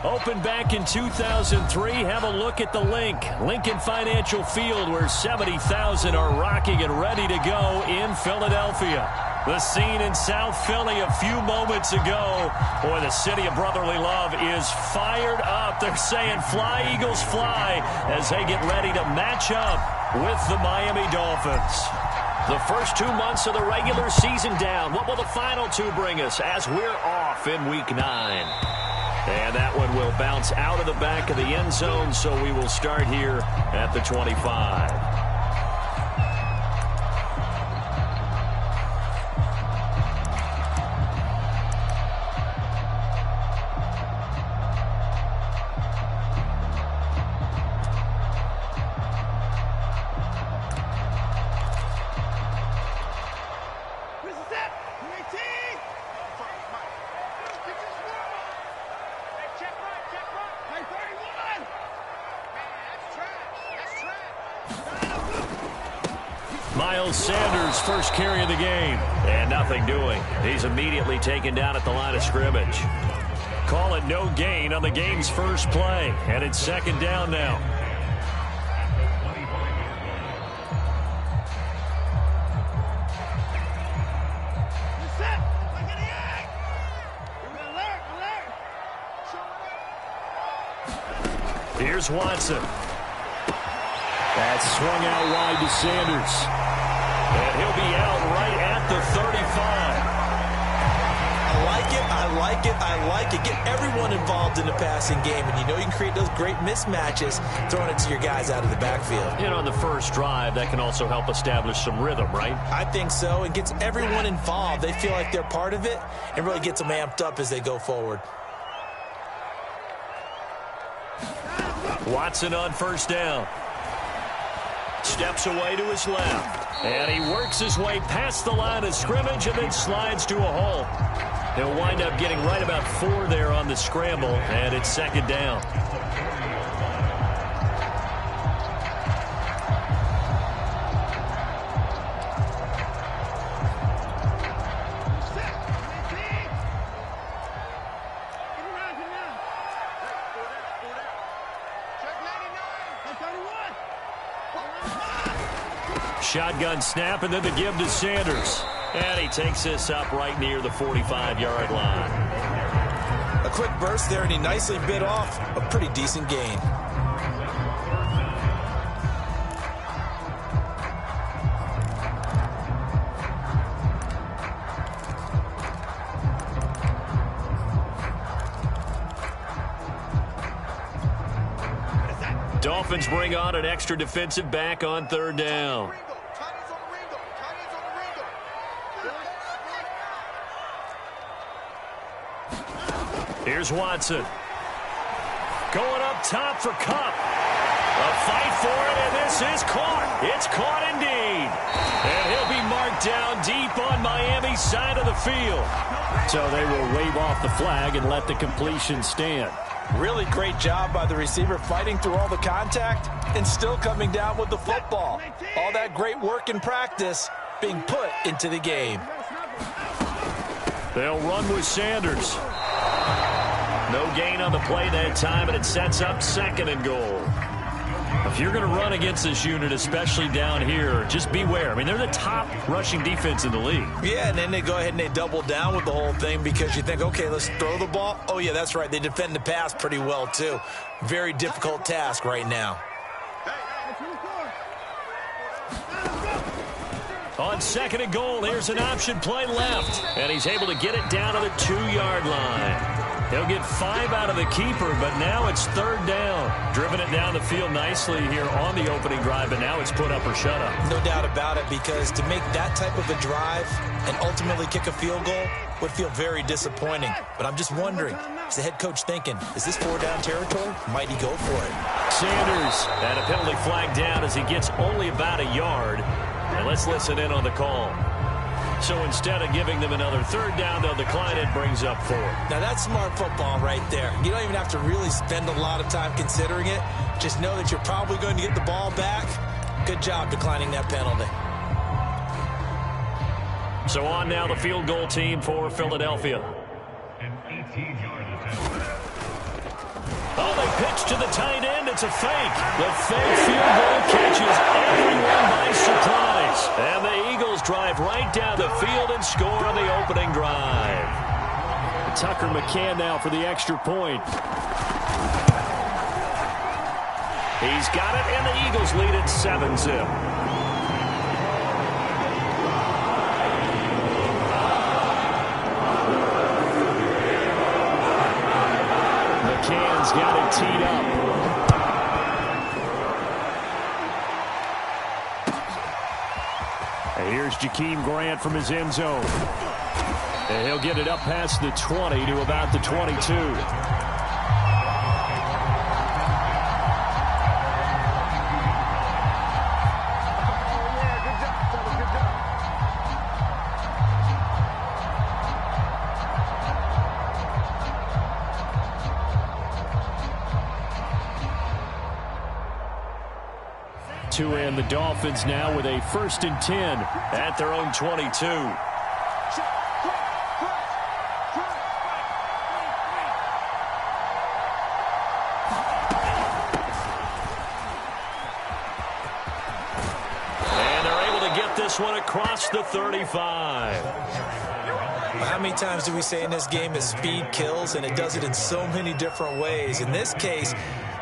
Opened back in 2003, have a look at the Lincoln Financial Field, where 70,000 are rocking and ready to go in Philadelphia. The scene in South Philly a few moments ago. Boy, the city of brotherly love is fired up. They're saying fly, Eagles, fly, as they get ready to match up with the Miami Dolphins. The first 2 months of the regular season down. What will the final two bring us as we're off in Week 9? And that one will bounce out of the back of the end zone, so we will start here at the 25. Sanders first carry of the game, and nothing doing. He's immediately taken down at the line of scrimmage. Call it no gain on the game's first play, and it's second down now. Here's Watson. That's swung out wide to Sanders. And he'll be out right at the 35. I like it. Get everyone involved in the passing game. And you know you can create those great mismatches throwing it to your guys out of the backfield. You know, on the first drive, that can also help establish some rhythm, right? I think so. It gets everyone involved. They feel like they're part of it and really gets them amped up as they go forward. Watson on first down. Steps away to his left. And he works his way past the line of scrimmage and then slides to a hole. He'll wind up getting right about 4 there on the scramble, and it's second down. Shotgun snap, and then the give to Sanders. And he takes this up right near the 45-yard line. A quick burst there, and he nicely bit off a pretty decent gain. Dolphins bring on an extra defensive back on third down. Here's Watson. Going up top for Kupp. A fight for it, and this is caught. It's caught indeed. And he'll be marked down deep on Miami's side of the field. So they will wave off the flag and let the completion stand. Really great job by the receiver fighting through all the contact and still coming down with the football. All that great work in practice being put into the game. They'll run with Sanders. No gain on the play that time, and it sets up second and goal. If you're going to run against this unit, especially down here, just beware. I mean, they're the top rushing defense in the league. Yeah, and then they go ahead and they double down with the whole thing because you think, okay, let's throw the ball. Oh, yeah, that's right. They defend the pass pretty well, too. Very difficult task right now. On second and goal, here's an option play left. And he's able to get it down to the 2-yard line. He'll get 5 out of the keeper, but now it's third down. Driven it down the field nicely here on the opening drive, but now it's put up or shut up. No doubt about it, because to make that type of a drive and ultimately kick a field goal would feel very disappointing. But I'm just wondering, is the head coach thinking, is this 4-down territory? Might he go for it? Sanders, and a penalty flag down as he gets only about a yard. And let's listen in on the call. So instead of giving them another third down, they'll decline it, brings up 4. Now that's smart football right there. You don't even have to really spend a lot of time considering it. Just know that you're probably going to get the ball back. Good job declining that penalty. So on now the field goal team for Philadelphia. Oh, they pitch to the tight end. It's a fake. The fake field goal catches everyone by surprise. And the Eagles drive right down the field and score on the opening drive. Tucker McCann now for the extra point. He's got it, and the Eagles lead it 7-zip. McCann's got it teed up. And here's Jakeem Grant from his end zone. And he'll get it up past the 20 to about the 22. And the Dolphins now with a 1st and 10 at their own 22. And they're able to get this one across the 35. How many times do we say in this game that speed kills, and it does it in so many different ways? In this case,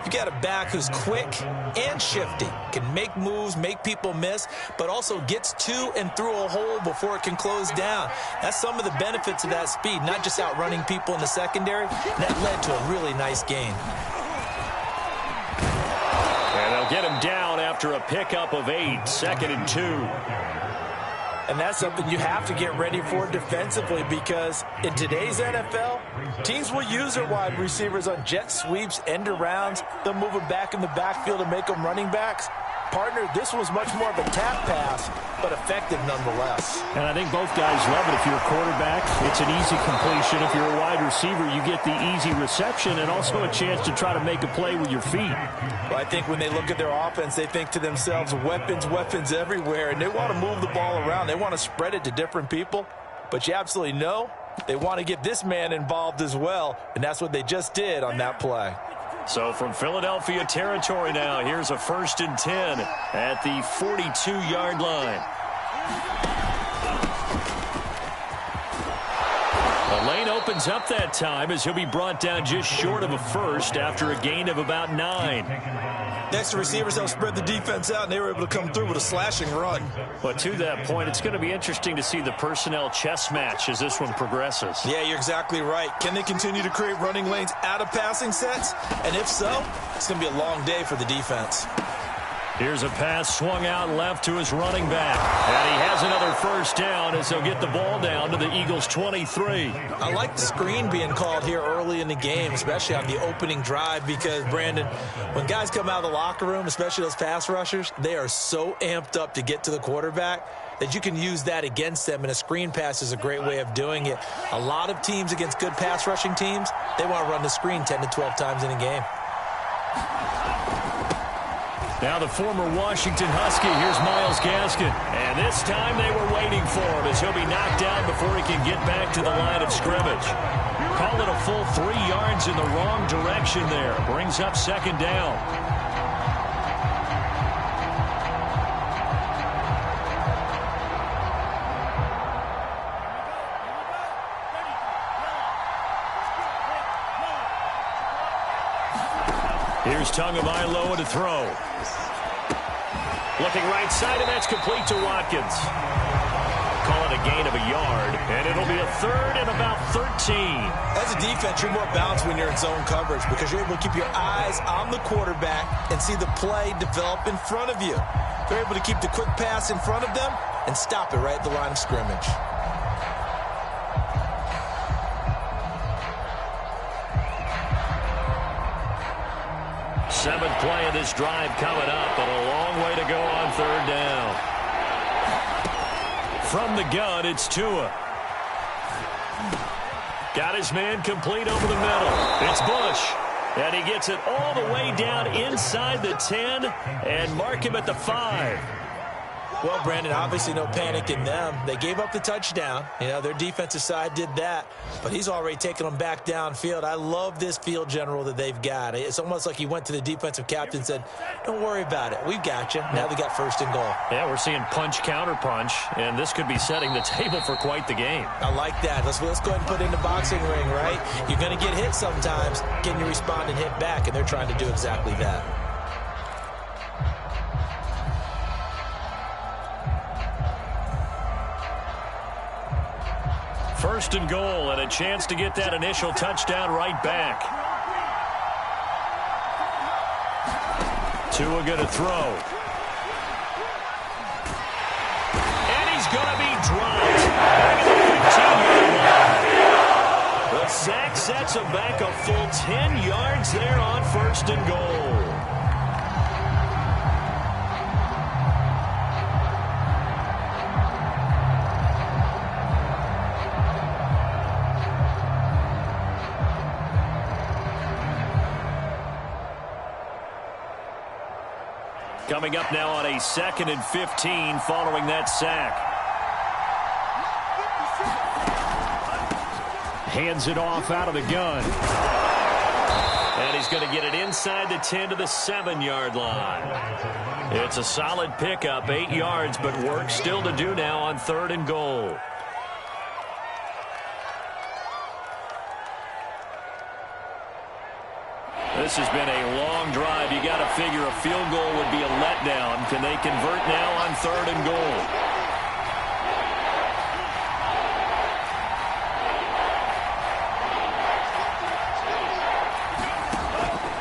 you got a back who's quick and shifty, can make moves, make people miss, but also gets to and through a hole before it can close down. That's some of the benefits of that speed, not just outrunning people in the secondary. That led to a really nice gain. And they'll get him down after a pickup of 8, 2nd and 2. And that's something you have to get ready for defensively, because in today's NFL, teams will use their wide receivers on jet sweeps, end arounds. They'll move them back in the backfield and make them running backs. Partner, this was much more of a tap pass, but effective nonetheless. And I think both guys love it. If you're a quarterback, it's an easy completion. If you're a wide receiver, you get the easy reception and also a chance to try to make a play with your feet. Well, I think when they look at their offense, they think to themselves, weapons, weapons everywhere, and they want to move the ball around. They want to spread it to different people, but you absolutely know they want to get this man involved as well, and that's what they just did on that play. So from Philadelphia territory now, here's a 1st and 10 at the 42-yard line. The lane opens up that time as he'll be brought down just short of a first after a gain of about 9. Next to receivers help spread the defense out, and they were able to come through with a slashing run. But to that point, it's going to be interesting to see the personnel chess match as this one progresses. Yeah, you're exactly right. Can they continue to create running lanes out of passing sets? And if so, it's going to be a long day for the defense. Here's a pass swung out left to his running back. And he has another 1st down as they'll get the ball down to the Eagles' 23. I like the screen being called here early in the game, especially on the opening drive, because, Brandon, when guys come out of the locker room, especially those pass rushers, they are so amped up to get to the quarterback that you can use that against them, and a screen pass is a great way of doing it. A lot of teams against good pass rushing teams, they want to run the screen 10 to 12 times in a game. Now the former Washington Husky, here's Myles Gaskin. And this time they were waiting for him as he'll be knocked down before he can get back to the line of scrimmage. Call it a full 3 yards in the wrong direction there. Brings up 2nd down. Here's Tagovailoa to throw. Looking right side, and that's complete to Watkins. Call it a gain of a yard, and it'll be a 3rd and about 13. As a defense, you're more balanced when you're in zone coverage because you're able to keep your eyes on the quarterback and see the play develop in front of you. They're able to keep the quick pass in front of them and stop it right at the line of scrimmage. Seventh play of this drive coming up, but a long way to go on 3rd down. From the gun, it's Tua. Got his man complete over the middle. It's Bush. And he gets it all the way down inside the 10 and mark him at the 5. Well, Brandon, obviously no panic in them. They gave up the touchdown. You know, their defensive side did that, but he's already taken them back downfield. I love this field general that they've got. It's almost like he went to the defensive captain and said, don't worry about it. We've got you. Now they got first and goal. Yeah, we're seeing punch, counter punch, and this could be setting the table for quite the game. I like that. Let's go ahead and put it in the boxing ring, right? You're going to get hit sometimes. Can you respond and hit back? And they're trying to do exactly that. First and goal, and a chance to get that initial touchdown right back. Tua going to throw. And he's going to be dropped. Back at the 15-yard line. The sack sets him back a full 10 yards there on first and goal. Coming up now on a 2nd and 15 following that sack. Hands it off out of the gun. And he's going to get it inside the 10 to the 7-yard line. It's a solid pickup, 8 yards, but work still to do now on 3rd and goal. This has been a long drive. You got to figure a field goal would be a letdown. Can they convert now on 3rd and goal?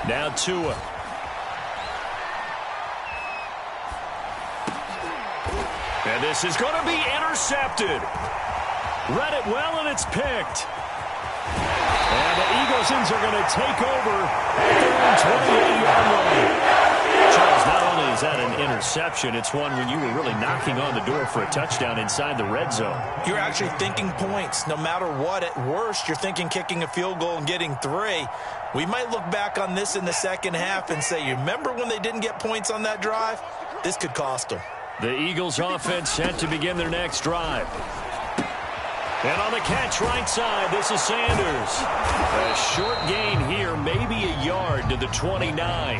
Now Tua. And this is going to be intercepted. Read it well, and it's picked. And the Eaglesons are going to take over at their own 28-yard line. Charles, not only is that an interception, it's one when you were really knocking on the door for a touchdown inside the red zone. You're actually thinking points. No matter what, at worst, you're thinking kicking a field goal and getting 3. We might look back on this in the second half and say, you remember when they didn't get points on that drive? This could cost them. The Eagles offense set to begin their next drive. And on the catch right side, this is Sanders. A short gain here, maybe a yard to the 29.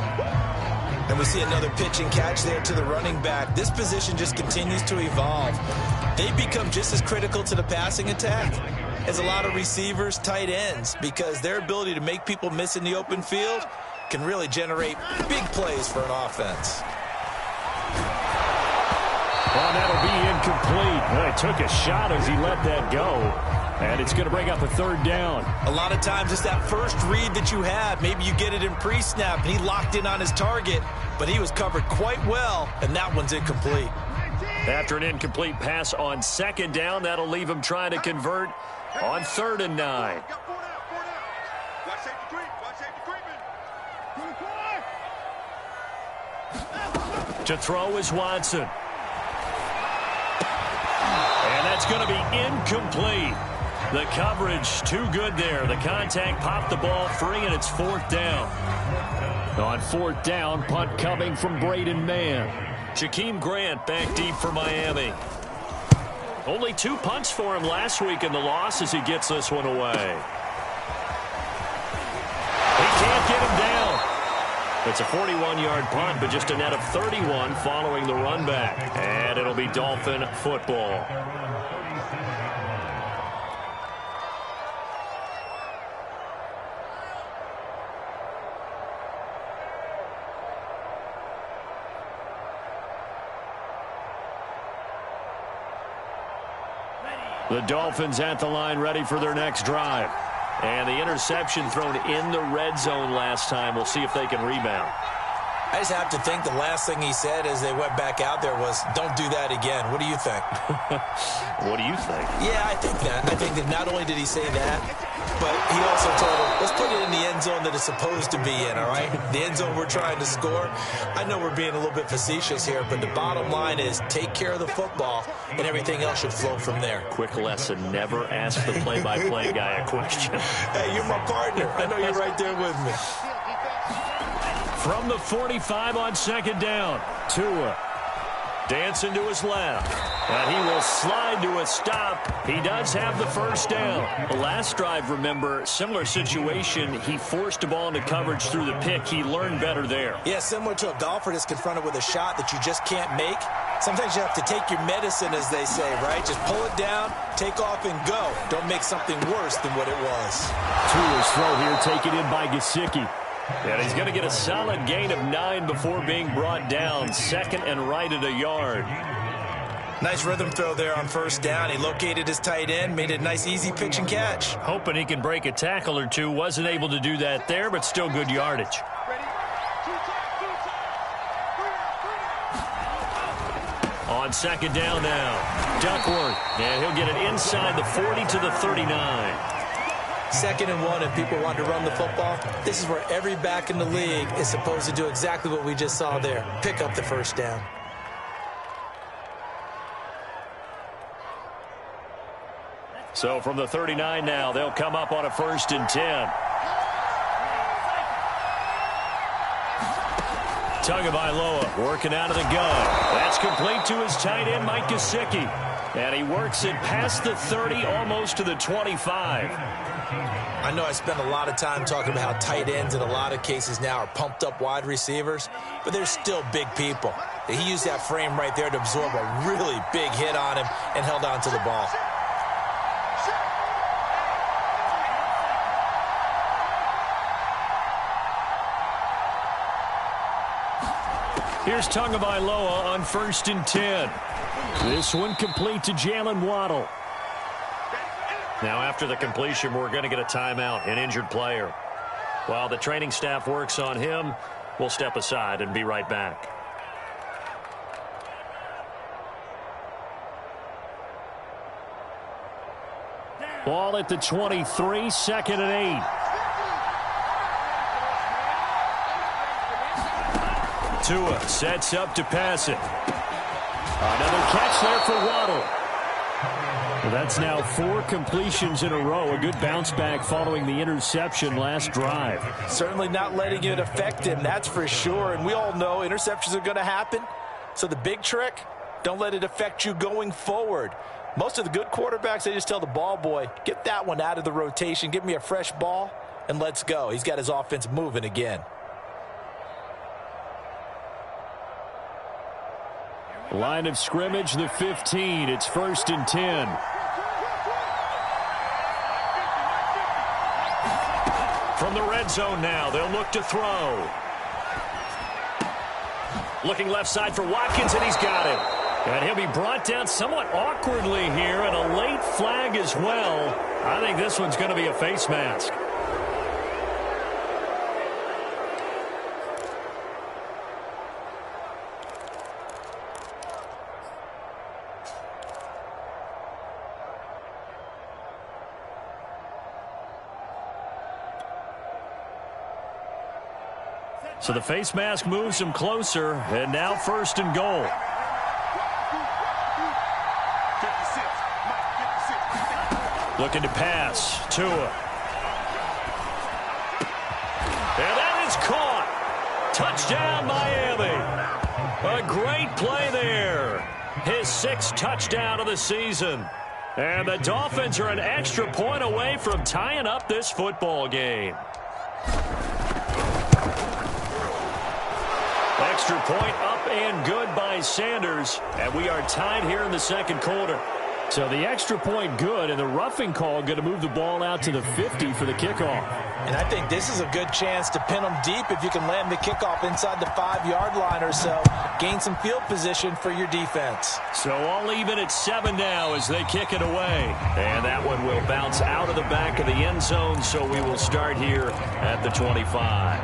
And we see another pitch and catch there to the running back. This position just continues to evolve. They've become just as critical to the passing attack as a lot of receivers, tight ends, because their ability to make people miss in the open field can really generate big plays for an offense. Well, that'll be incomplete. Well, he took a shot as he let that go. And it's going to bring up a 3rd down. A lot of times it's that first read that you have. Maybe you get it in pre-snap, and he locked in on his target, but he was covered quite well, and that one's incomplete. After an incomplete pass on 2nd down, that'll leave him trying to convert on 3rd and 9. To throw is Watson. And that's going to be incomplete. The coverage too good there. The contact popped the ball free, and it's 4th down. On 4th down, punt coming from Braden Mann. Jakeem Grant back deep for Miami. Only 2 punts for him last week in the loss as he gets this one away. He can't get him down. It's a 41-yard punt, but just a net of 31 following the run back. And it'll be Dolphin football. The Dolphins at the line ready for their next drive. And the interception thrown in the red zone last time. We'll see if they can rebound. I just have to think the last thing he said as they went back out there was, don't do that again. What do you think? What do you think? Yeah, I think that. I think that not only did he say that, but he also told him, let's put it in the end zone that it's supposed to be in, all right? The end zone we're trying to score. I know we're being a little bit facetious here, but the bottom line is take care of the football, and everything else should flow from there. Quick lesson, never ask the play-by-play guy a question. Hey, you're my partner. I know you're right there with me. From the 45 on 2nd down, Tua. Dancing to his left. And he will slide to a stop. He does have the first down. The last drive, remember, similar situation. He forced a ball into coverage through the pick. He learned better there. Yeah, similar to a golfer that's confronted with a shot that you just can't make. Sometimes you have to take your medicine, as they say, right? Just pull it down, take off, and go. Don't make something worse than what it was. Tua's throw here taken in by Gesicki. And he's going to get a solid gain of 9 before being brought down. Second and right at a yard. Nice rhythm throw there on first down. He located his tight end, made it a nice, easy pitch and catch. Hoping he can break a tackle or two. Wasn't able to do that there, but still good yardage. On second down now, Duckworth. And he'll get it inside the 40 to the 39. 2nd and 1, and people want to run the football. This is where every back in the league is supposed to do exactly what we just saw there. Pick up the first down. So from the 39 now, they'll come up on a 1st and 10. Tagovailoa working out of the gun. That's complete to his tight end, Mike Gesicki. And he works it past the 30, almost to the 25. I know I spend a lot of time talking about how tight ends in a lot of cases now are pumped up wide receivers, but they're still big people. He used that frame right there to absorb a really big hit on him and held on to the ball. Here's Tagovailoa on 1st and 10. This one complete to Jalen Waddle. Now after the completion, we're going to get a timeout, an injured player. While the training staff works on him, we'll step aside and be right back. Ball at the 23, 2nd and 8. Tua sets up to pass it. Another catch there for Waddle. Well, that's now 4 completions in a row. A good bounce back following the interception last drive. Certainly not letting it affect him, that's for sure. And we all know interceptions are going to happen. So the big trick, don't let it affect you going forward. Most of the good quarterbacks, they just tell the ball boy, get that one out of the rotation, give me a fresh ball, and let's go. He's got his offense moving again. Line of scrimmage, the 15. It's 1st and 10. From the red zone now, they'll look to throw. Looking left side for Watkins, and he's got it. And he'll be brought down somewhat awkwardly here, and a late flag as well. I think this one's going to be a face mask. So the face mask moves him closer, and now 1st and goal. Looking to pass. Tua. And that is caught. Touchdown, Miami. A great play there. His 6th touchdown of the season. And the Dolphins are an extra point away from tying up this football game. Extra point up and good by Sanders. And we are tied here in the 2nd quarter. So the extra point good, and the roughing call going to move the ball out to the 50 for the kickoff. And I think this is a good chance to pin them deep if you can land the kickoff inside the 5-yard line or so. Gain some field position for your defense. So all even at 7 now as they kick it away. And that one will bounce out of the back of the end zone, so we will start here at the 25.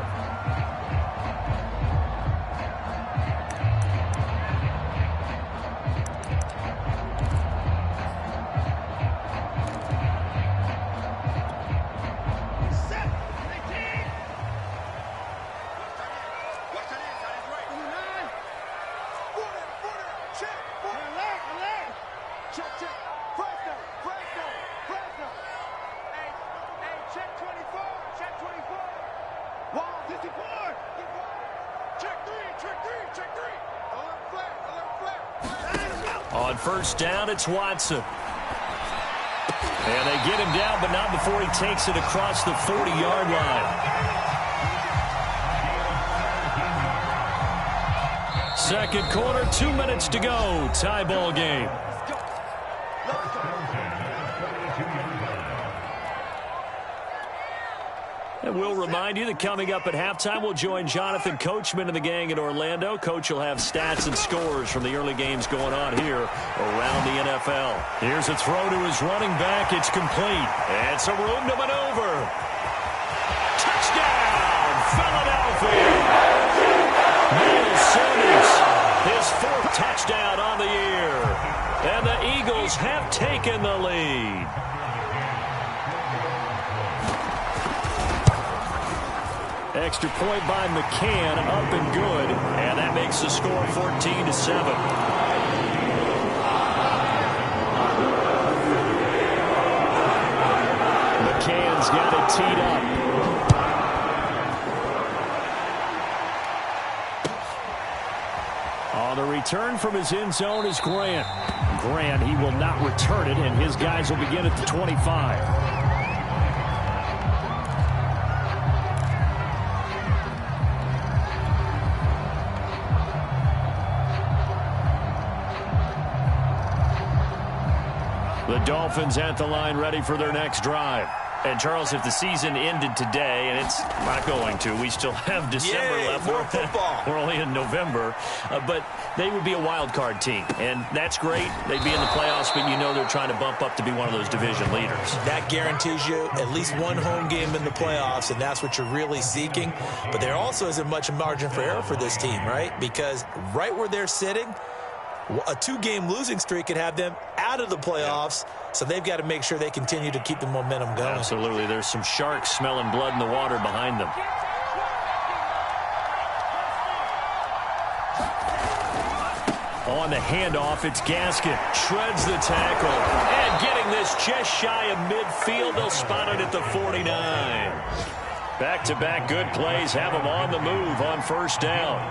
On first down, it's Watson. And they get him down, but not before he takes it across the 40-yard line. Second quarter, 2 minutes to go. Tie ball game. And we'll remind you that coming up at halftime, we'll join Jonathan Coachman and the gang in Orlando. Coach will have stats and scores from the early games going on here around the NFL. Here's a throw to his running back. It's complete. And some room to maneuver. Touchdown, Philadelphia. Miles Sanders, his fourth touchdown on the year. And the Eagles have taken the lead. Extra point by McCann, up and good. And that makes the score 14-7. McCann's got it teed up. On the return from his end zone is Grant. Grant, he will not return it, and his guys will begin at the 25. The Dolphins at the line, ready for their next drive. And, Charles, if the season ended today, and it's not going to, we still have December left. More football. We're only in November. But they would be a wild card team. And that's great. They'd be in the playoffs, but you know they're trying to bump up to be one of those division leaders. That guarantees you at least one home game in the playoffs, and that's what you're really seeking. But there also isn't much margin for error for this team, right? Because right where they're sitting, a two-game losing streak could have them out of the playoffs, so they've got to make sure they continue to keep the momentum going. Absolutely. There's some sharks smelling blood in the water behind them. On the handoff, it's Gaskin. Shreds the tackle. And getting this just shy of midfield, they'll spot it at the 49. Back-to-back good plays have them on the move on first down.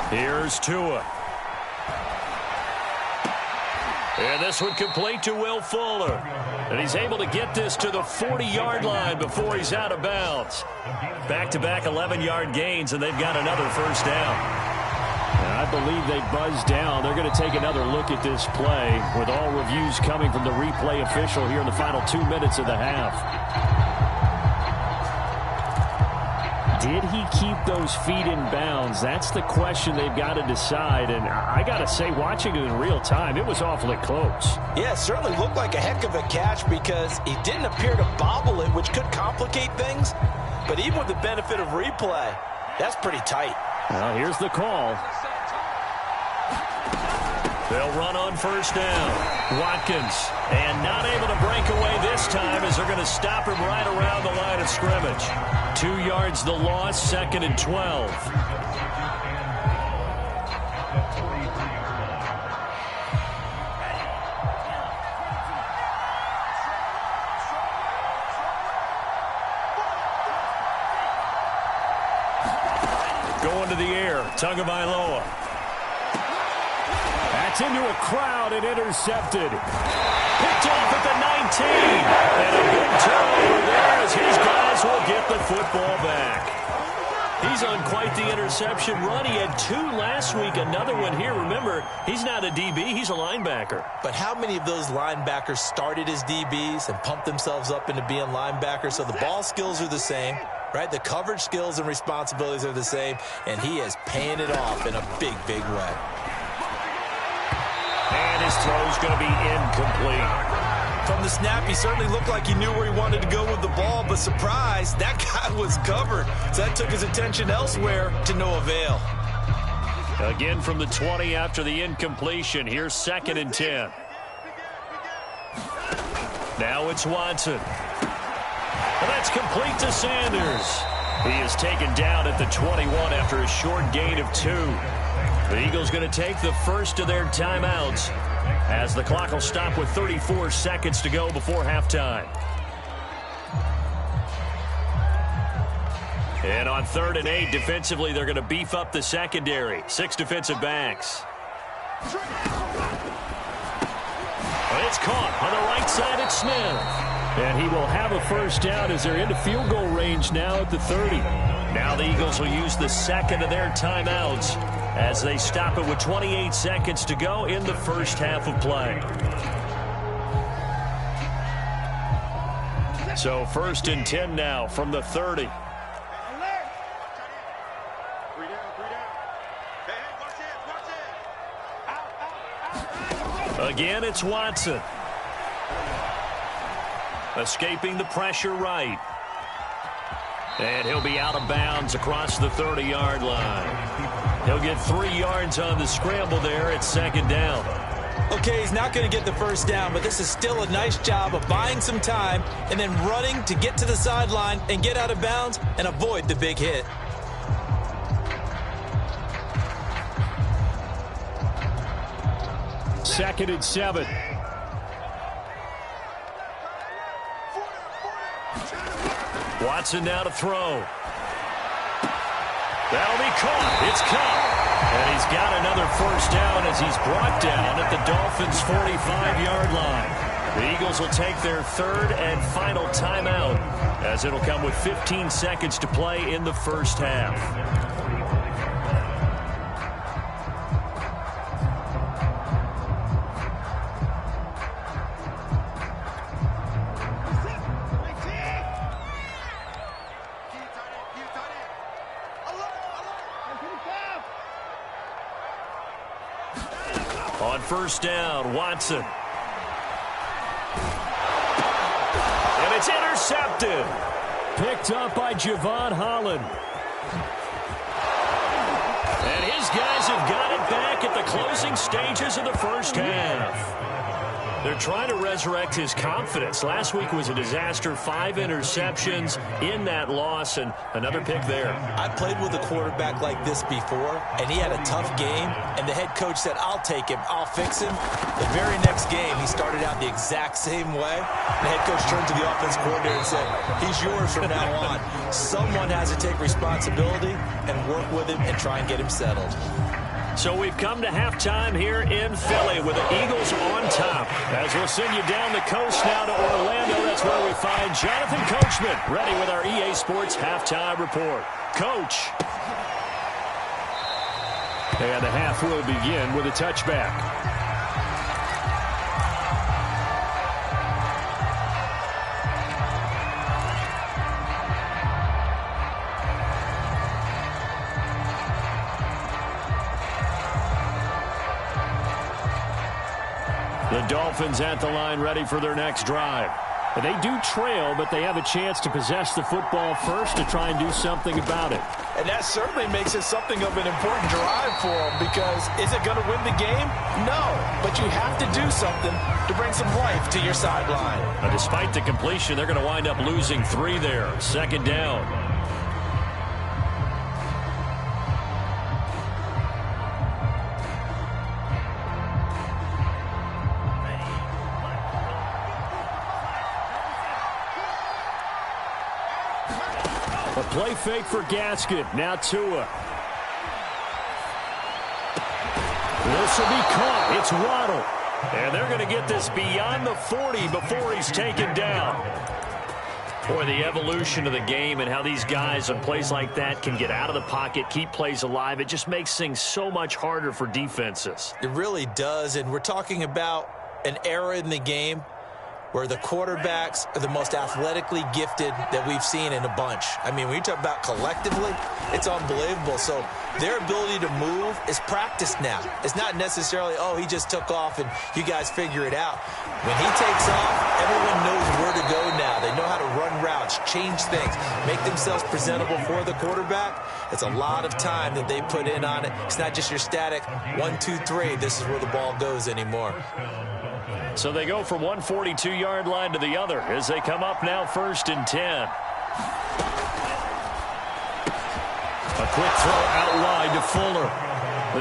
Here's Tua. And this one complete to Will Fuller. And he's able to get this to the 40-yard line before he's out of bounds. Back-to-back 11-yard gains, and they've got another first down. And I believe they buzzed down. They're going to take another look at this play with all reviews coming from the replay official here in the final 2 minutes of the half. Did he keep those feet in bounds? That's the question they've got to decide. And I got to say, watching it in real time, it was awfully close. Yeah, it certainly looked like a heck of a catch because he didn't appear to bobble it, which could complicate things. But even with the benefit of replay, that's pretty tight. Well, here's the call. They'll run on first down. Watkins, and not able to break away this time as they're going to stop him right around the line of scrimmage. 2 yards the loss, 2nd and 12. Going to the air, Tagovailoa. That's into a crowd and intercepted. Picked off at the 19. And a big turnover there as his guys will get the football back. He's on quite the interception run. He had 2 last week, another one here. Remember, he's not a DB, he's a linebacker. But how many of those linebackers started as DBs and pumped themselves up into being linebackers? So the ball skills are the same, right? The coverage skills and responsibilities are the same, and he is paying it off in a big, big way. And his throw's going to be incomplete. From the snap, he certainly looked like he knew where he wanted to go with the ball, but surprise, that guy was covered. So that took his attention elsewhere to no avail. Again from the 20 after the incompletion. Here's 2nd and 10. Now it's Watson. And that's complete to Sanders. He is taken down at the 21 after a short gain of 2. The Eagles going to take the first of their timeouts as the clock will stop with 34 seconds to go before halftime. And on 3rd and 8, defensively, they're going to beef up the secondary. 6 defensive backs. It's caught on the right side at Smith. And he will have a first down as they're into field goal range now at the 30. Now the Eagles will use the second of their timeouts as they stop it with 28 seconds to go in the first half of play. So 1st and 10 now from the 30. Again, it's Watson. Escaping the pressure right. And he'll be out of bounds across the 30-yard line. He'll get 3 yards on the scramble there at 2nd down. Okay, he's not going to get the first down, but this is still a nice job of buying some time and then running to get to the sideline and get out of bounds and avoid the big hit. Second and 7. Watson now to throw. That'll be caught. It's caught. And he's got another first down as he's brought down at the Dolphins' 45-yard line. The Eagles will take their 3rd and final timeout as it'll come with 15 seconds to play in the first half. On 1st down, Watson. And it's intercepted. Picked up by Javon Holland. And his guys have got it back at the closing stages of the first half. They're trying to resurrect his confidence. Last week was a disaster. 5 interceptions in that loss, and another pick there. I played with a quarterback like this before, and he had a tough game, and the head coach said, I'll take him, I'll fix him. The very next game, he started out the exact same way. The head coach turned to the offense coordinator and said, he's yours from now on. Someone has to take responsibility and work with him and try and get him settled. So we've come to halftime here in Philly with the Eagles on top. As we'll send you down the coast now to Orlando, that's where we find Jonathan Coachman, ready with our EA Sports Halftime Report. Coach. And the half will begin with a touchback. The Dolphins at the line ready for their next drive. They do trail, but they have a chance to possess the football first to try and do something about it. And that certainly makes it something of an important drive for them, because is it going to win the game? No, but you have to do something to bring some life to your sideline. Now, despite the completion, they're going to wind up losing 3 there. 2nd down. A play fake for Gaskin. Now Tua. This will be caught. It's Waddle. And they're going to get this beyond the 40 before he's taken down. Boy, the evolution of the game and how these guys on plays like that can get out of the pocket, keep plays alive, it just makes things so much harder for defenses. It really does, and we're talking about an era in the game where the quarterbacks are the most athletically gifted that we've seen in a bunch. I mean, when you talk about collectively, it's unbelievable. So their ability to move is practiced now. It's not necessarily, oh, he just took off and you guys figure it out. When he takes off, everyone knows where to go now. They know how to run routes, change things, make themselves presentable for the quarterback. It's a lot of time that they put in on it. It's not just your static 1, 2, 3. This is where the ball goes anymore. So they go from 142-yard line to the other as they come up now 1st and 10. A quick throw out wide to Fuller.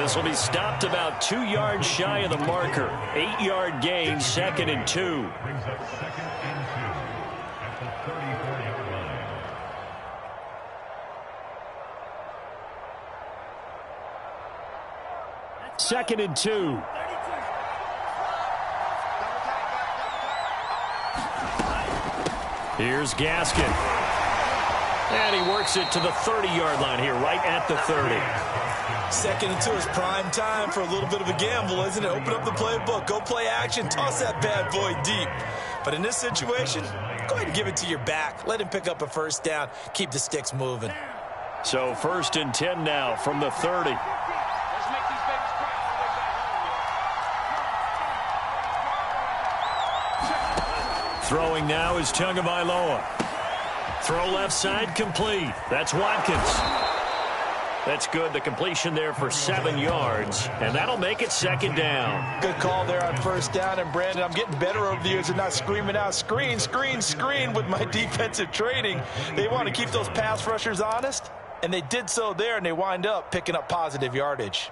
This will be stopped about 2 yards shy of the marker. 8-yard gain, 2nd and 2. 2nd and 2. Here's Gaskin. And he works it to the 30-yard line here, right at the 30. 2nd and 2 is prime time for a little bit of a gamble, isn't it? Open up the playbook, go play action, toss that bad boy deep. But in this situation, go ahead and give it to your back. Let him pick up a first down, keep the sticks moving. So 1st and 10 now from the 30. Throwing now is Tagovailoa. Throw left side complete. That's Watkins. That's good. The completion there for 7 yards, and that'll make it 2nd down. Good call there on 1st down, and Brandon, I'm getting better over the years and not screaming out, screen, screen, screen with my defensive training. They want to keep those pass rushers honest, and they did so there, and they wind up picking up positive yardage.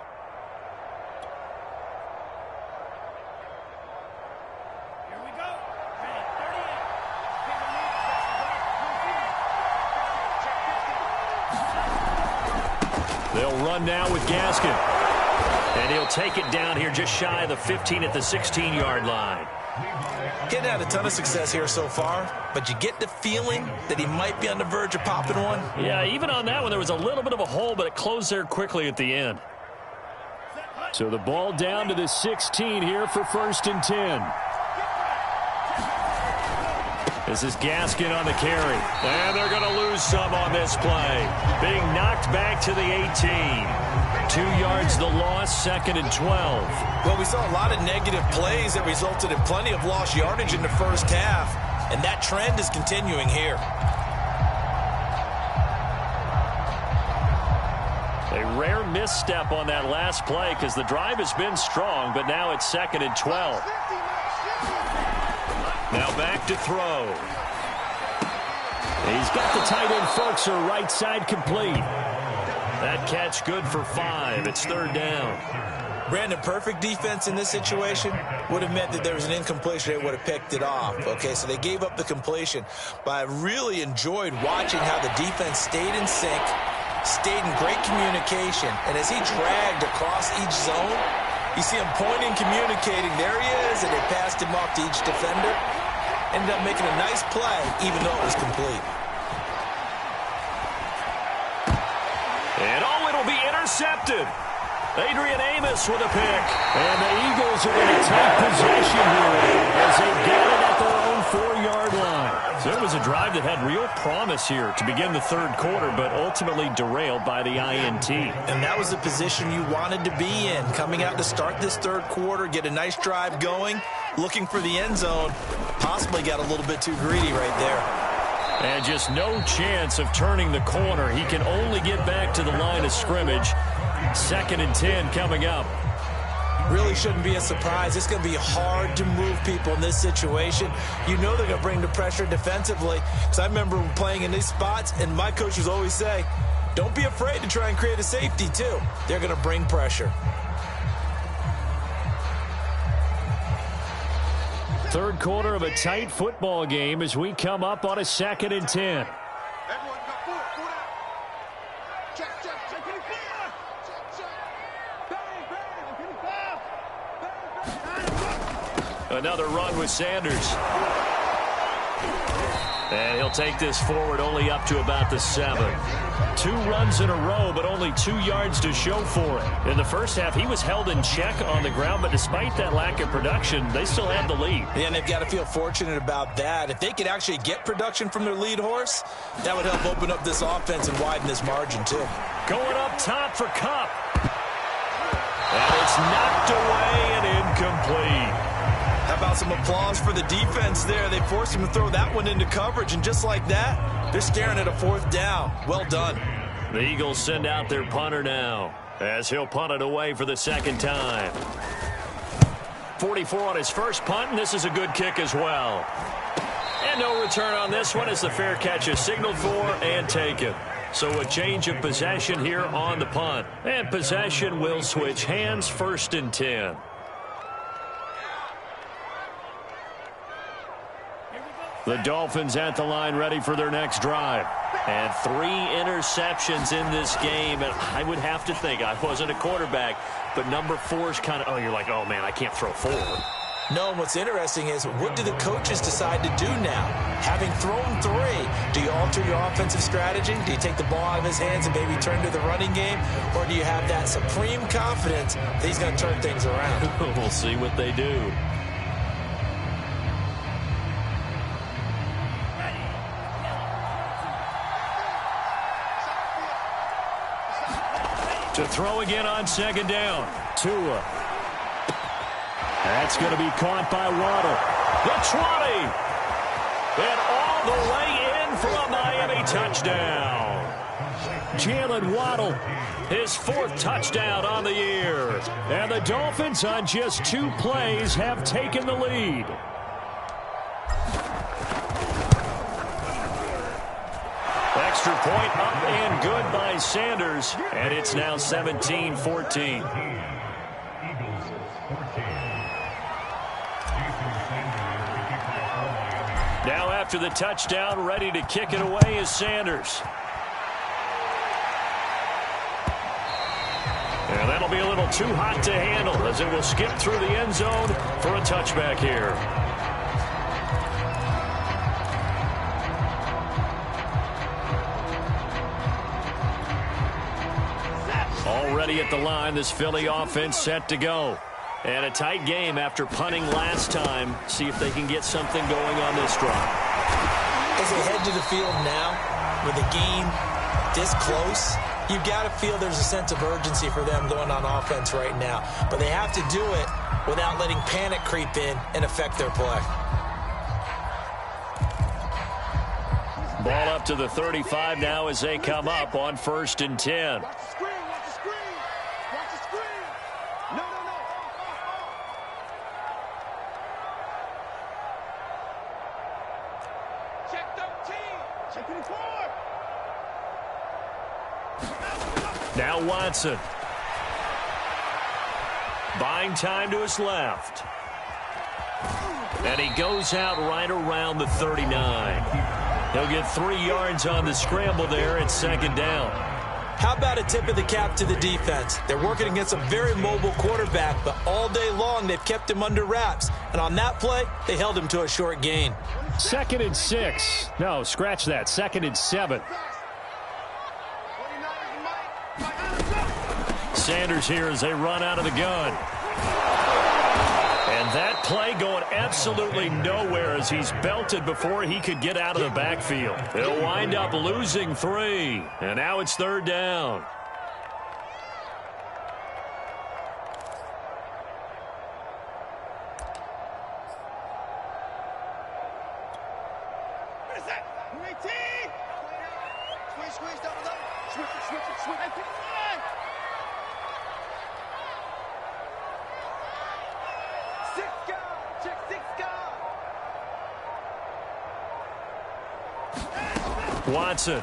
They'll run now with Gaskin. And he'll take it down here just shy of the 15 at the 16-yard line. Getting had a ton of success here so far, but you get the feeling that he might be on the verge of popping one. Yeah, even on that one, there was a little bit of a hole, but it closed there quickly at the end. So the ball down to the 16 here for 1st and 10. This is Gaskin on the carry. And they're going to lose some on this play. Being knocked back to the 18. 2 yards the loss, 2nd and 12. Well, we saw a lot of negative plays that resulted in plenty of lost yardage in the first half. And that trend is continuing here. A rare misstep on that last play because the drive has been strong, but now it's 2nd and 12. Now back to throw. He's got the tight end Fulcher right side complete. That catch good for 5. It's 3rd down. Brandon, perfect defense in this situation would have meant that there was an incompletion. They would have picked it off. Okay, so they gave up the completion. But I really enjoyed watching how the defense stayed in sync, stayed in great communication. And as he dragged across each zone, you see him pointing, communicating. There he is, and they passed him off to each defender. Ended up making a nice play, even though it was complete. And oh, it'll be intercepted. Adrian Amos with a pick. And the Eagles are going to take possession here as they get it at their own 4-yard line. So it was a drive that had real promise here to begin the 3rd quarter, but ultimately derailed by the INT. And that was the position you wanted to be in, coming out to start this 3rd quarter, get a nice drive going, looking for the end zone. Possibly got a little bit too greedy right there. And just no chance of turning the corner. He can only get back to the line of scrimmage. 2nd and 10 coming up. Really shouldn't be a surprise. It's going to be hard to move people in this situation. You know they're going to bring the pressure defensively. Because I remember playing in these spots, and my coaches always say, don't be afraid to try and create a safety, too. They're going to bring pressure. 3rd quarter of a tight football game as we come up on a 2nd and 10. Another run with Sanders. And he'll take this forward only up to about the 7. 2 runs in a row, but only 2 yards to show for it. In the first half, he was held in check on the ground, but despite that lack of production, they still had the lead. Yeah, and they've got to feel fortunate about that. If they could actually get production from their lead horse, that would help open up this offense and widen this margin, too. Going up top for Kupp. And it's knocked away and incomplete. How about some applause for the defense there? They forced him to throw that one into coverage, and just like that, they're staring at a 4th down. Well done. The Eagles send out their punter now as he'll punt it away for the 2nd time. 44 on his first punt, and this is a good kick as well. And no return on this one as the fair catch is signaled for and taken. So a change of possession here on the punt. And possession will switch hands, 1st and 10. The Dolphins at the line ready for their next drive. And 3 interceptions in this game. And I would have to think, I wasn't a quarterback, but number 4 is kind of, oh, you're like, oh, man, I can't throw 4. No, and what's interesting is, what do the coaches decide to do now? Having thrown 3, do you alter your offensive strategy? Do you take the ball out of his hands and maybe turn to the running game? Or do you have that supreme confidence that he's going to turn things around? We'll see what they do. To throw again on second down. Tua. That's going to be caught by Waddle. The 20. And all the way in for a Miami touchdown. Jalen Waddle, his 4th touchdown on the year. And the Dolphins on just 2 plays have taken the lead. Extra point up and good by Sanders. And it's now 17-14. Now after the touchdown, ready to kick it away is Sanders. And that'll be a little too hot to handle as it will skip through the end zone for a touchback here. Already at the line, this Philly offense set to go. And a tight game after punting last time. See if they can get something going on this drive. As they head to the field now, with the game this close, you've got to feel there's a sense of urgency for them going on offense right now. But they have to do it without letting panic creep in and affect their play. Ball up to the 35 now as they come up on 1st and 10. Now Watson. Buying time to his left. And he goes out right around the 39. He'll get 3 yards on the scramble there at 2nd down. How about a tip of the cap to the defense? They're working against a very mobile quarterback, but all day long they've kept him under wraps. And on that play, they held him to a short gain. 2nd and 6. No, scratch that. 2nd and 7. Sanders here as they run out of the gun. And that play going absolutely nowhere as he's belted before he could get out of the backfield. He'll wind up losing 3. And now it's 3rd down. Watson.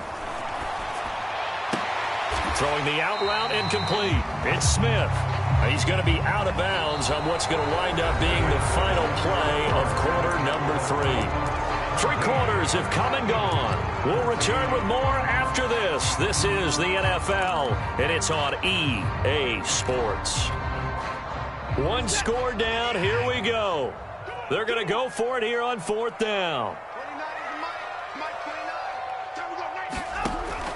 Throwing the out route incomplete. It's Smith. He's going to be out of bounds on what's going to wind up being the final play of quarter number 3. 3 quarters have come and gone. We'll return with more after this. This is the NFL, and it's on EA Sports. 1 score down. Here we go. They're going to go for it here on 4th down.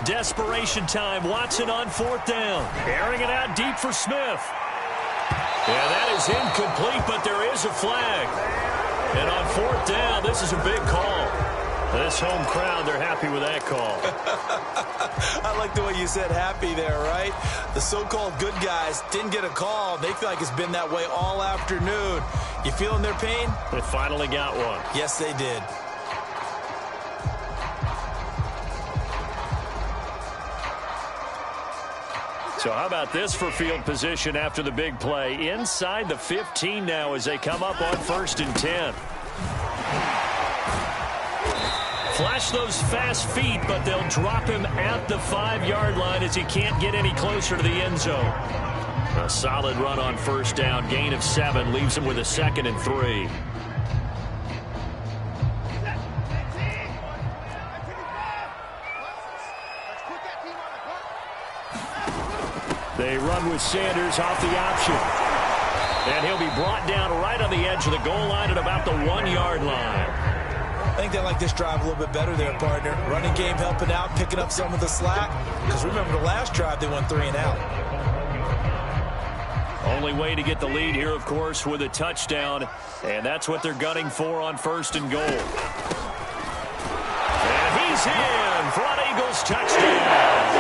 Desperation time. Watson on 4th down. Airing it out deep for Smith. Yeah, that is incomplete, but there is a flag. And on 4th down, this is a big call. This home crowd, they're happy with that call. I like the way you said happy there, right? The so-called good guys didn't get a call. They feel like it's been that way all afternoon. You feeling their pain? They finally got one. Yes, they did. So how about this for field position after the big play? Inside the 15 now as they come up on 1st and 10. Flash those fast feet, but they'll drop him at the 5-yard line as he can't get any closer to the end zone. A solid run on 1st down. Gain of 7 leaves him with a 2nd and 3. They run with Sanders off the option. And he'll be brought down right on the edge of the goal line at about the 1-yard line. I think they like this drive a little bit better there, partner. Running game helping out, picking up some of the slack. Because remember the last drive, they went 3 and out. Only way to get the lead here, of course, with a touchdown. And that's what they're gunning for on 1st and goal. And he's in for an Eagles touchdown.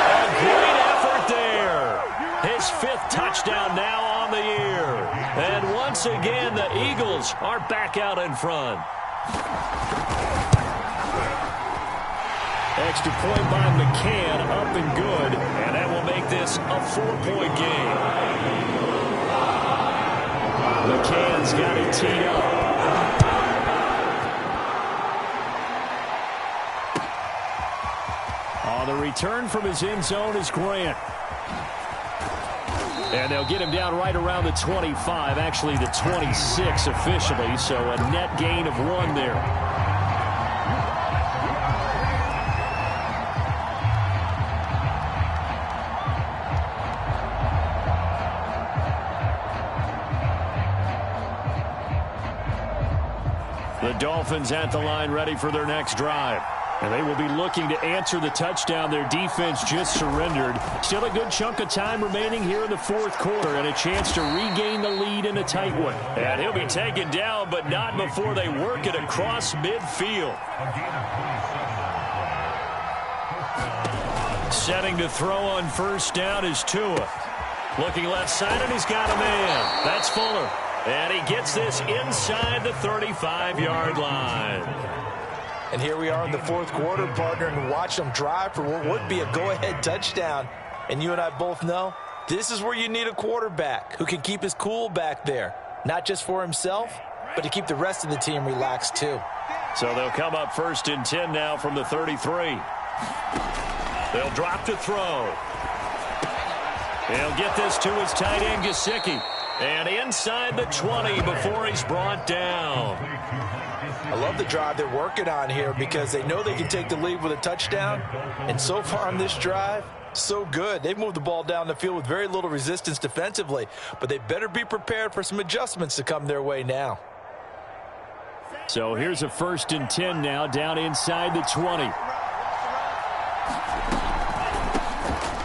A great effort there. His 5th touchdown now on the year. And once again, the Eagles are back out in front. Extra point by McCann, up and good. And that will make this a 4-point game. McCann's got it teed up. On the return from his end zone is Grant. And they'll get him down right around the 25, actually the 26 officially, so a net gain of 1 there. The Dolphins at the line ready for their next drive. And they will be looking to answer the touchdown their defense just surrendered. Still a good chunk of time remaining here in the 4th quarter and a chance to regain the lead in a tight one. And he'll be taken down, but not before they work it across midfield. Setting to throw on 1st down is Tua. Looking left side, and he's got a man. That's Fuller. And he gets this inside the 35-yard line. And here we are in the 4th quarter, partner, and watch them drive for what would be a go-ahead touchdown. And you and I both know this is where you need a quarterback who can keep his cool back there. Not just for himself, but to keep the rest of the team relaxed too. So they'll come up 1st and 10 now from the 33. They'll drop to throw. He'll get this to his tight end, Gesicki. And inside the 20 before he's brought down. I love the drive they're working on here because they know they can take the lead with a touchdown. And so far on this drive, so good. They've moved the ball down the field with very little resistance defensively. But they better be prepared for some adjustments to come their way now. So here's a 1st and 10 now down inside the 20.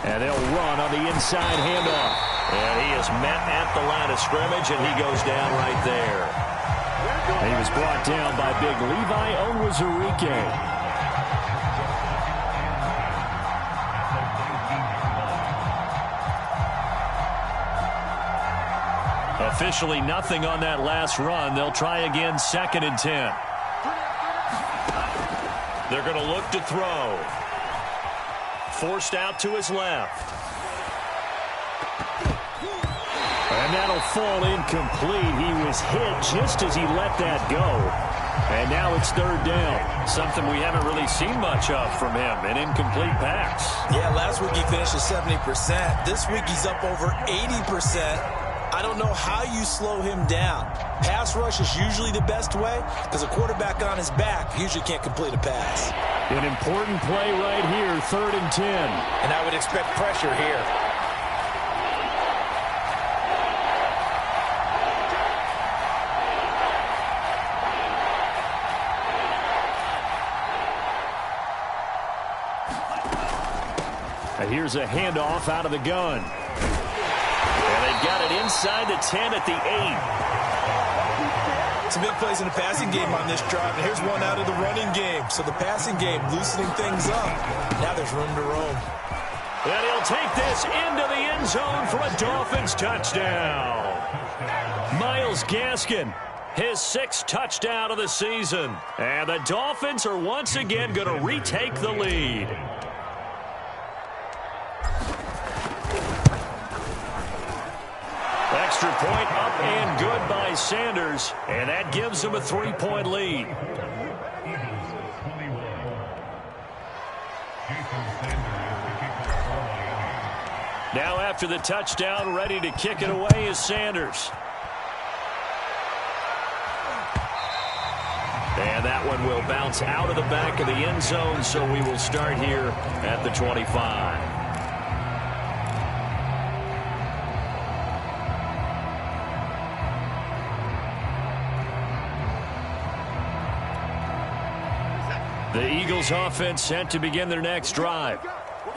And they'll run on the inside handoff. And he is met at the line of scrimmage, and he goes down right there. He was brought down by big Levi Onwuzurike. Officially nothing on that last run. They'll try again 2nd and 10. They're going to look to throw. Forced out to his left. And that'll fall incomplete. He was hit just as he let that go. And now it's 3rd down. Something we haven't really seen much of from him. An incomplete pass. Yeah, last week he finished at 70%. This week he's up over 80%. I don't know how you slow him down. Pass rush is usually the best way because a quarterback on his back usually can't complete a pass. An important play right here, 3rd and 10. And I would expect pressure here. Here's a handoff out of the gun. And they've got it inside the 10 at the 8. Some big plays in the passing game on this drive. And here's one out of the running game. So the passing game loosening things up. Now there's room to roam. And he'll take this into the end zone for a Dolphins touchdown. Myles Gaskin, his 6th touchdown of the season. And the Dolphins are once again going to retake the lead. Extra point up and good by Sanders, and that gives them a 3-point lead. Now after the touchdown, ready to kick it away is Sanders. And that one will bounce out of the back of the end zone, so we will start here at the 25. The Eagles offense set to begin their next drive.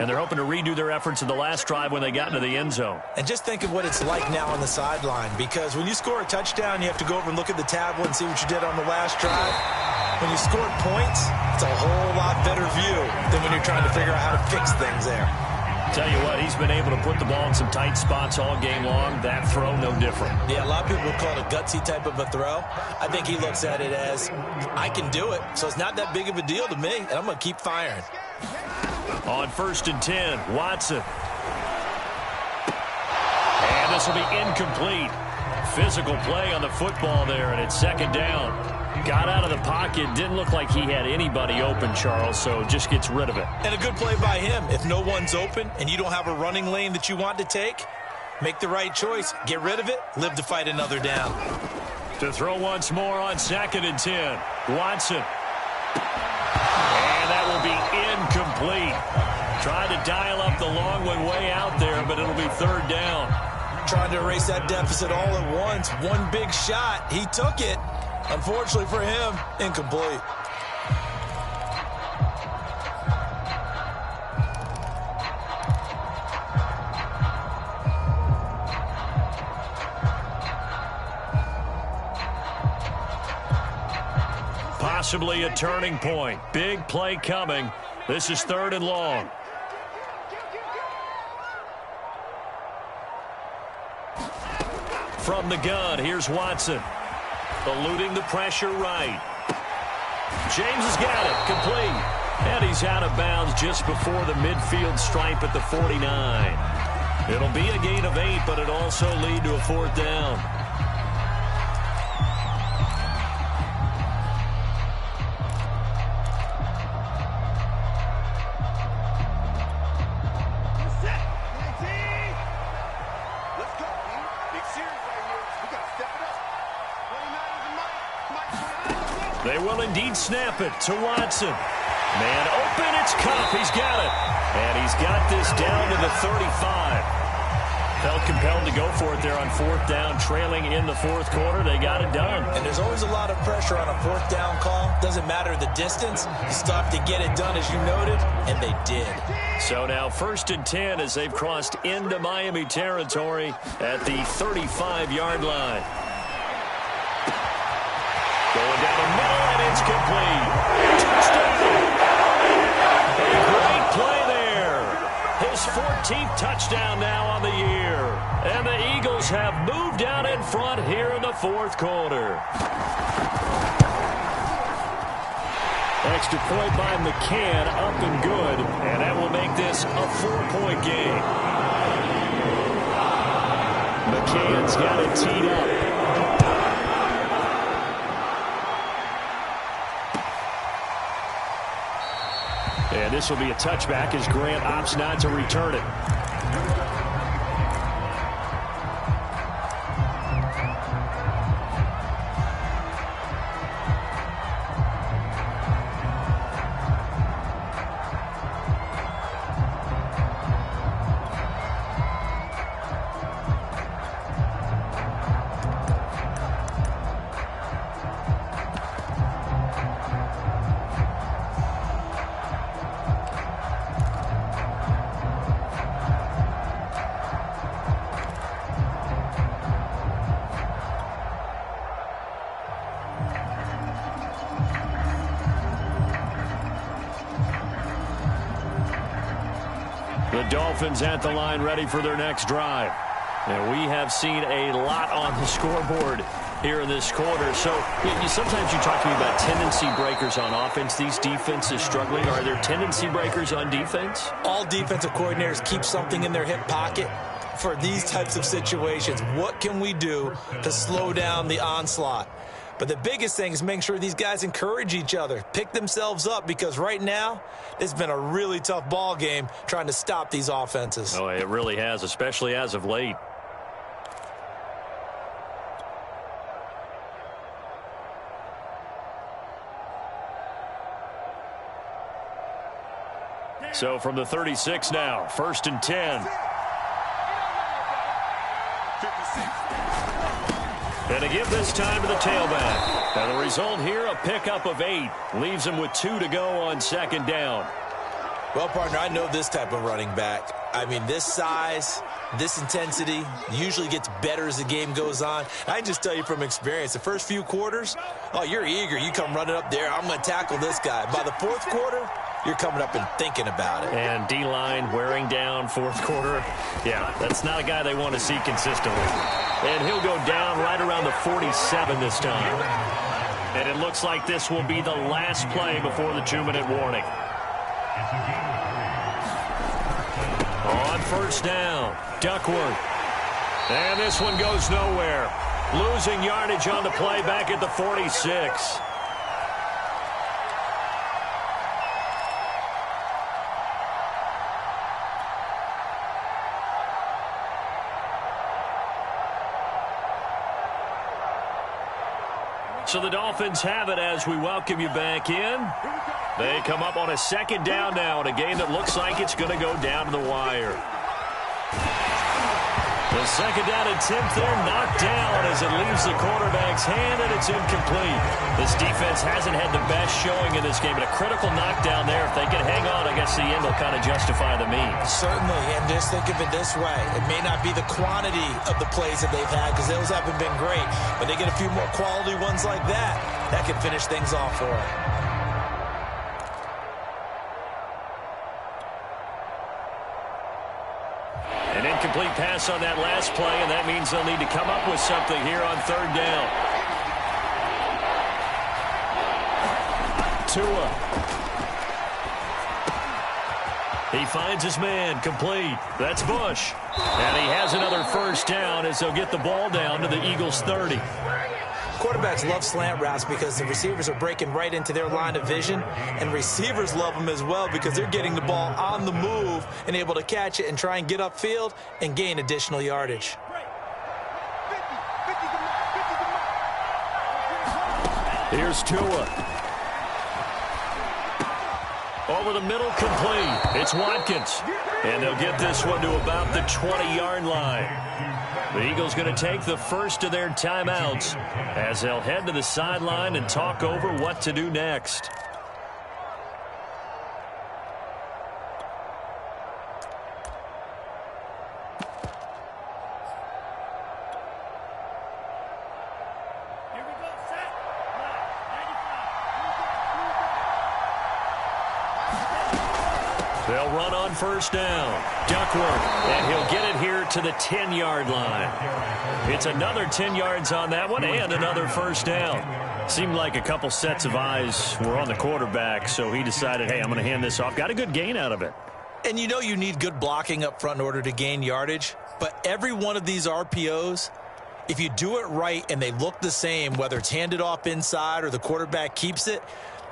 And they're hoping to redo their efforts in the last drive when they got into the end zone. And just think of what it's like now on the sideline, because when you score a touchdown, you have to go over and look at the tablet and see what you did on the last drive. When you scored points, it's a whole lot better view than when you're trying to figure out how to fix things there. Tell you what, he's been able to put the ball in some tight spots all game long. That throw, no different. Yeah, a lot of people would call it a gutsy type of a throw. I think he looks at it as, I can do it, so it's not that big of a deal to me, and I'm going to keep firing. On 1st and 10, Watson. And this will be incomplete. Physical play on the football there, and it's 2nd down. Got out of the pocket. Didn't look like he had anybody open, Charles, so just gets rid of it. And a good play by him. If no one's open and you don't have a running lane that you want to take, make the right choice. Get rid of it. Live to fight another down. To throw once more on 2nd and 10. Watson. And that will be incomplete. Tried to dial up the long one way out there, but it'll be 3rd down. Trying to erase that deficit all at once. One big shot. He took it. Unfortunately for him, incomplete. Possibly a turning point. Big play coming. This is 3rd and long. From the gun, here's Watson. Eluding the pressure right. James has got it. Complete. And he's out of bounds just before the midfield stripe at the 49. It'll be a gain of 8, but it'll also lead to a 4th down. They will indeed snap it to Watson. Man open, it's Cup. He's got it. And he's got this down to the 35. Felt compelled to go for it there on 4th down, trailing in the 4th quarter. They got it done. And there's always a lot of pressure on a 4th down call. Doesn't matter the distance. You still have to get it done, as you noted, and they did. So now 1st and 10 as they've crossed into Miami territory at the 35-yard line. Going down the middle, and it's complete. Touchdown! A great play there. His 14th touchdown now on the year. And the Eagles have moved out in front here in the 4th quarter. Extra point by McCann, up and good. And that will make this a 4-point game. McCann's got it teed up. And this will be a touchback as Grant opts not to return it. The Dolphins at the line ready for their next drive. And we have seen a lot on the scoreboard here in this quarter. So sometimes you talk to me about tendency breakers on offense. These defenses struggling. Are there tendency breakers on defense? All defensive coordinators keep something in their hip pocket for these types of situations. What can we do to slow down the onslaught? But the biggest thing is making sure these guys encourage each other, pick themselves up, because right now it's been a really tough ball game trying to stop these offenses. Oh, it really has, especially as of late. So from the 36 now, 1st and 10. And to give this time to the tailback. And the result here, a pickup of 8. Leaves him with 2 to go on second down. Well, partner, I know this type of running back. I mean, this size, this intensity usually gets better as the game goes on. I just tell you from experience, the first few quarters, oh, you're eager. You come running up there, I'm going to tackle this guy. By the fourth quarter, you're coming up and thinking about it. And D-line wearing down fourth quarter. Yeah, that's not a guy they want to see consistently. And he'll go down right around the 47 this time. And it looks like this will be the last play before the 2-minute warning. On first down, Duckworth. And this one goes nowhere. Losing yardage on the play back at the 46. So the Dolphins have it as we welcome you back in. They come up on a second down now in a game that looks like it's going to go down to the wire. The second down attempt there knocked down as it leaves the quarterback's hand, and it's incomplete. This defense hasn't had the best showing in this game, but a critical knockdown there. If they can hang on, I guess the end will kind of justify the means. Certainly, and just think of it this way. It may not be the quantity of the plays that they've had because those haven't been great, but they get a few more quality ones like that. That can finish things off for them. An incomplete pass on that last play, and that means they'll need to come up with something here on third down. Tua. He finds his man, complete. That's Bush. And he has another first down as they'll get the ball down to the Eagles' 30. Quarterbacks love slant routes because the receivers are breaking right into their line of vision, and receivers love them as well because they're getting the ball on the move and able to catch it and try and get upfield and gain additional yardage. Here's Tua. Over the middle, complete. It's Watkins. And they'll get this one to about the 20-yard line. The Eagles going to take the first of their timeouts as they'll head to the sideline and talk over what to do next. They'll run on first down. Duckworth, and he'll get it here to the 10-yard line. It's another 10 yards on that one and another first down. Seemed like a couple sets of eyes were on the quarterback, so he decided, hey, I'm going to hand this off. Got a good gain out of it. And you know you need good blocking up front in order to gain yardage, but every one of these RPOs, if you do it right and they look the same, whether it's handed off inside or the quarterback keeps it,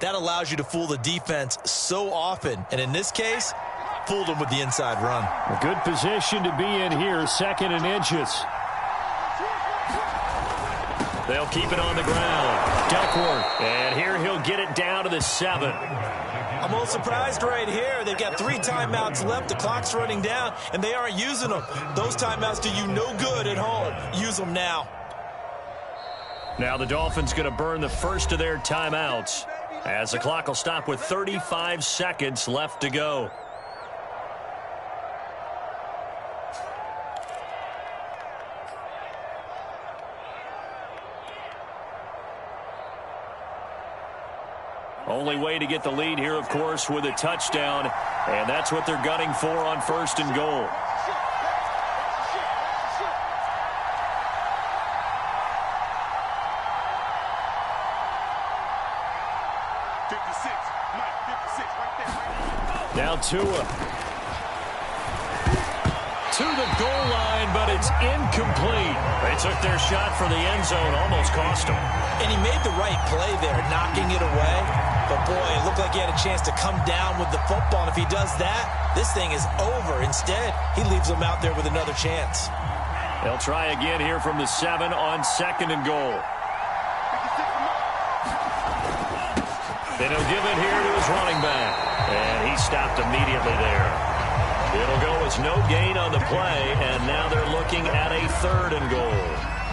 that allows you to fool the defense so often. And in this case, fooled them with the inside run. A good position to be in here, second and inches. They'll keep it on the ground. Duckworth, and here he'll get it down to the 7. I'm a little surprised right here. They've got 3 timeouts left. The clock's running down, and they aren't using them. Those timeouts do you no good at home. Use them now. Now the Dolphins going to burn the first of their timeouts, as the clock will stop with 35 seconds left to go. Only way to get the lead here, of course, with a touchdown, and that's what they're gunning for on first and goal. Now Tua. To the goal line, but it's incomplete. They took their shot for the end zone, almost cost them. And he made the right play there, knocking it away. But, boy, it looked like he had a chance to come down with the football. And if he does that, this thing is over. Instead, he leaves him out there with another chance. They'll try again here from the 7 on second and goal. Then he'll give it here to his running back. And he stopped immediately there. It'll go as no gain on the play, and now they're looking at a third and goal.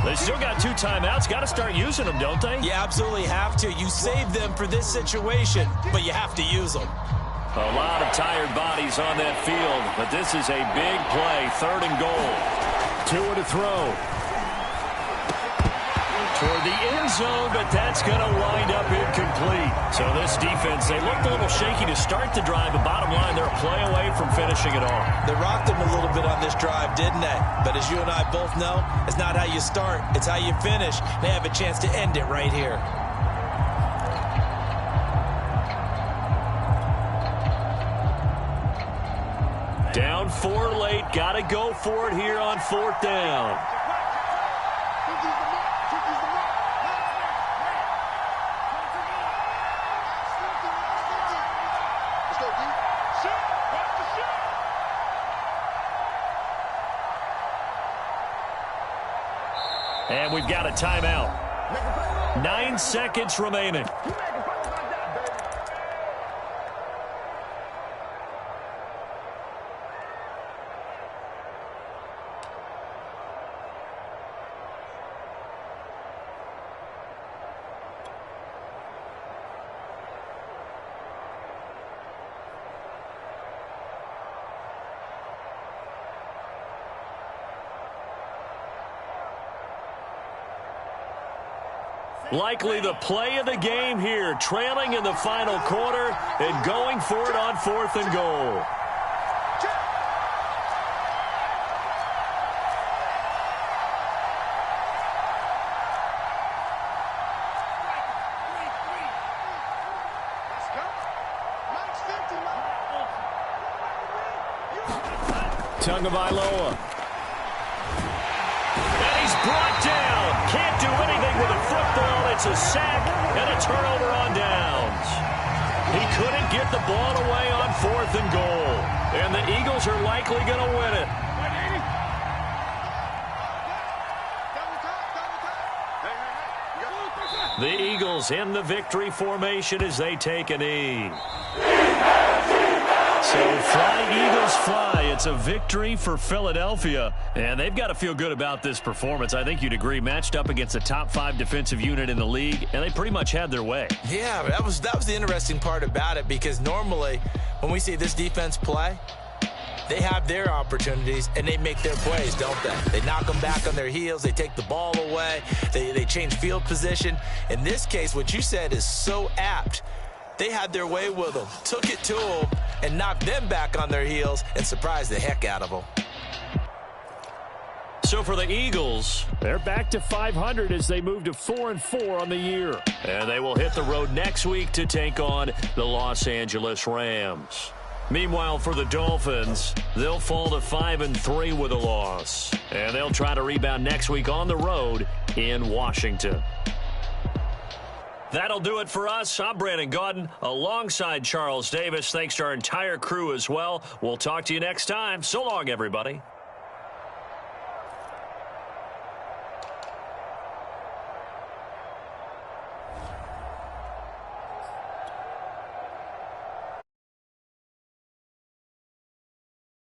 They still got 2 timeouts. Got to start using them, don't they? You absolutely have to. You save them for this situation, but you have to use them. A lot of tired bodies on that field, but this is a big play. 3rd and goal. 2 to throw. Toward the end zone, but that's going to wind up incomplete. So this defense, they looked a little shaky to start the drive, but bottom line, they're a play away from finishing it off. They rocked them a little bit on this drive, didn't they? But as you and I both know, it's not how you start, it's how you finish. They have a chance to end it right here. Down 4 late, got to go for it here on 4th down. And we've got a timeout. 9 seconds remaining. Likely the play of the game here, trailing in the final quarter and going for it on 4th and goal. Tagovailoa. And he's brought down. Can't do anything with a football. It's a sack and a turnover on downs. He couldn't get the ball away on 4th and goal. And the Eagles are likely going to win it. The Eagles in the victory formation as they take a knee. So fly, Eagles, fly. It's a victory for Philadelphia, and they've got to feel good about this performance. I think you'd agree, matched up against a top 5 defensive unit in the league, and they pretty much had their way. Yeah, that was the interesting part about it, because normally when we see this defense play, they have their opportunities, and they make their plays, don't they? They knock them back on their heels. They take the ball away. They change field position. In this case, what you said is so apt. They had their way with them, took it to them, and knocked them back on their heels and surprised the heck out of them. So for the Eagles, they're back to 500 as they move to 4-4 on the year. And they will hit the road next week to take on the Los Angeles Rams. Meanwhile, for the Dolphins, they'll fall to 5-3 with a loss. And they'll try to rebound next week on the road in Washington. That'll do it for us. I'm Brandon Gaudin alongside Charles Davis. Thanks to our entire crew as well. We'll talk to you next time. So long, everybody.